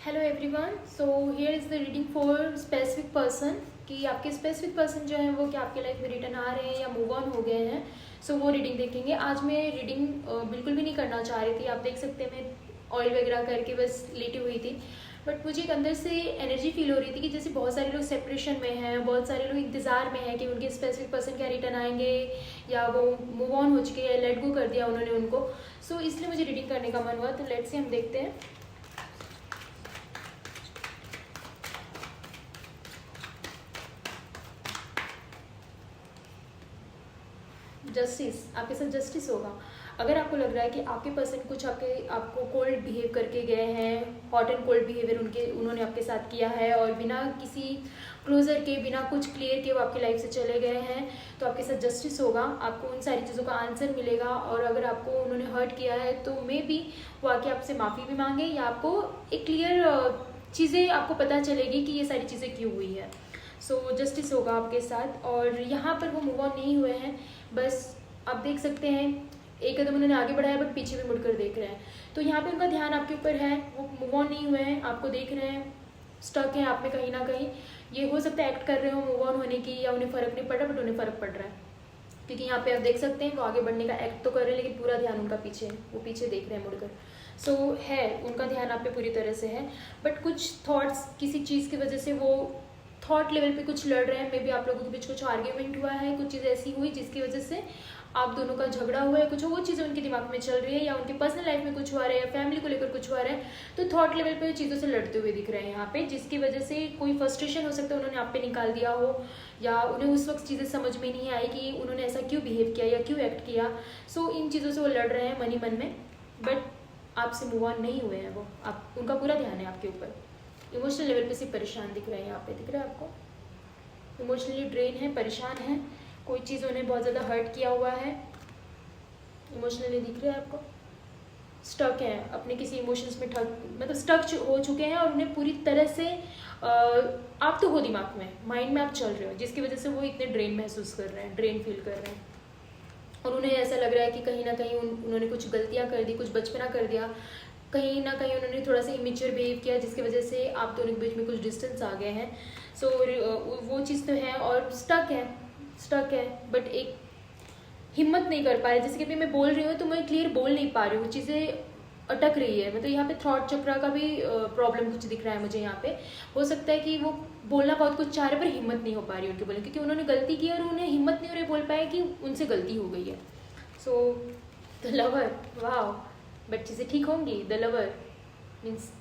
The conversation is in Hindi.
Hello everyone, so here is the reading for specific person कि आपके स्पेसिफिक पर्सन जो हैं वो क्या आपके लाइफ में रिटर्न आ रहे हैं या मूव ऑन हो गए हैं। सो वो रीडिंग देखेंगे। आज मैं रीडिंग बिल्कुल भी नहीं करना चाह रही थी। आप देख सकते हैं मैं ऑयल वगैरह करके बस लेटी हुई थी, बट मुझे एक अंदर से एनर्जी फील हो रही थी कि जैसे बहुत सारे लोग सेपरेशन में हैं, बहुत सारे लोग इंतज़ार में हैं कि उनके स्पेसिफिक पर्सन क्या रिटर्न आएंगे या वो मूव ऑन हो चुके हैं, लेट गो कर दिया उन्होंने उनको। सो इसलिए मुझे रीडिंग करने का मन हुआ। तो लेट्स से हम देखते हैं। जस्टिस, आपके साथ जस्टिस होगा। अगर आपको लग रहा है कि आपके पर्सन कुछ आपको कोल्ड बिहेव करके गए हैं, हॉट एंड कोल्ड बिहेवियर उन्होंने आपके साथ किया है और बिना किसी क्लोजर के, बिना कुछ क्लियर के वो आपकी लाइफ से चले गए हैं, तो आपके साथ जस्टिस होगा। आपको उन सारी चीज़ों का आंसर मिलेगा और अगर आपको उन्होंने हर्ट किया है तो मे बी वो आके आपसे माफ़ी भी मांगे या आपको एक क्लियर चीज़ें आपको पता चलेगी कि ये सारी चीज़ें क्यों हुई है। सो जस्टिस होगा आपके साथ। और यहाँ पर वो मूव ऑन नहीं हुए हैं, बस आप देख सकते हैं एक कदम उन्होंने आगे बढ़ाया बट पीछे भी मुड़कर देख रहे हैं। तो यहाँ पे उनका ध्यान आपके ऊपर है, वो मूव ऑन नहीं हुए हैं, आपको देख रहे हैं, स्टक हैं आप में कहीं ना कहीं। ये हो सकता है एक्ट कर रहे हो मूव ऑन होने की या उन्हें फ़र्क नहीं पड़ रहा, बट उन्हें फ़र्क पड़ रहा है क्योंकि यहाँ पे आप देख सकते हैं वो आगे बढ़ने का एक्ट तो कर रहे हैं लेकिन पूरा ध्यान उनका पीछे है, वो पीछे देख रहे हैं मुड़कर। सो है उनका ध्यान आप पे पूरी तरह से है, बट कुछ थॉट्स किसी चीज़ की वजह से वो थॉट लेवल पे कुछ लड़ रहे हैं। मे बी आप लोगों के बीच कुछ आर्ग्यूमेंट हुआ है, कुछ चीज़ ऐसी हुई जिसकी वजह से आप दोनों का झगड़ा हुआ है, कुछ वो चीज़ें उनके दिमाग में चल रही है या उनकी पर्सनल लाइफ में कुछ हुआ रहा है या फैमिली को लेकर कुछ हुआ रहा है। तो थॉट लेवल पे चीज़ों से लड़ते हुए दिख रहे हैं यहाँ पे, जिसकी वजह से कोई फ्रस्ट्रेशन हो सकता है उन्होंने आप पे निकाल दिया हो या उन्हें उस वक्त चीज़ें समझ में नहीं आई कि उन्होंने ऐसा क्यों बिहेव किया या क्यों एक्ट किया। सो इन चीज़ों से वो लड़ रहे हैं मन ही मन में, बट आपसे मूव ऑन नहीं हुए हैं वो। आप उनका पूरा ध्यान है आपके ऊपर। इमोशनल लेवल पे सिर्फ परेशान दिख रहे हैं यहाँ पे, दिख रहा है आपको? इमोशनली ड्रेन है, परेशान है, कोई चीज़ उन्हें बहुत ज़्यादा हर्ट किया हुआ है, इमोशनली दिख रहा है आपको। स्टक है अपने किसी इमोशंस में, मतलब स्टक हो चुके हैं और उन्हें पूरी तरह से आप तो हो दिमाग में, माइंड में आप चल रहे हो, जिसकी वजह से वो इतने ड्रेन महसूस कर रहे हैं, ड्रेन फील कर रहे हैं। और उन्हें ऐसा लग रहा है कि कहीं ना कहीं उन्होंने कुछ गलतियाँ कर दी, कुछ बचपना कर दिया, कहीं ना कहीं उन्होंने थोड़ा सा इमेच्योर बिहेव किया जिसकी वजह से आप दोनों के बीच में कुछ डिस्टेंस आ गए हैं। सो वो चीज़ तो है और स्टक है बट एक हिम्मत नहीं कर पा रहे। जैसे कि अभी मैं बोल रही हूँ तो मैं क्लियर बोल नहीं पा रही हूँ, चीज़ें अटक रही है। मतलब यहाँ पे थॉट चक्र का भी प्रॉब्लम कुछ दिख रहा है मुझे यहाँ पे। हो सकता है कि वो बोलना बहुत कुछ चाह रहे पर हिम्मत नहीं हो पा रही उनके बोलने, क्योंकि उन्होंने गलती की और उन्हें हिम्मत नहीं हो रही बोल पाए कि उनसे गलती हो गई है। सो द लवर, वाह, बट चीज़ें ठीक होंगी। The lover means